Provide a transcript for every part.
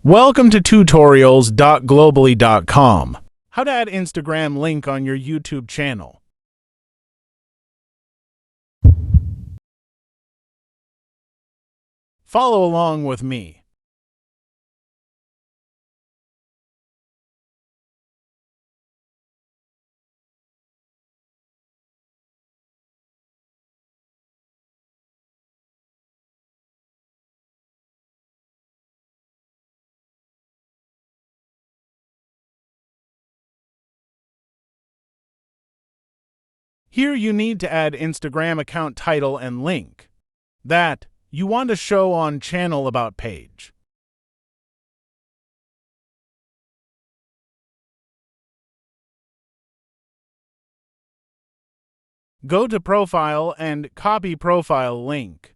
Welcome to tutorials.globally.com. How to add Instagram link on your YouTube channel. Follow along with me. Here you need to add Instagram account title and link that you want to show on Channel About page. Go to Profile and copy profile link.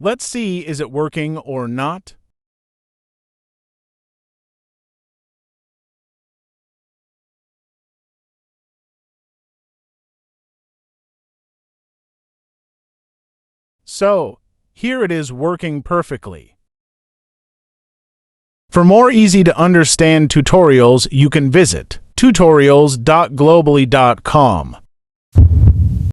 Let's see, is it working or not? So, here it is working perfectly. For more easy to understand tutorials, you can visit tutorials.globally.com.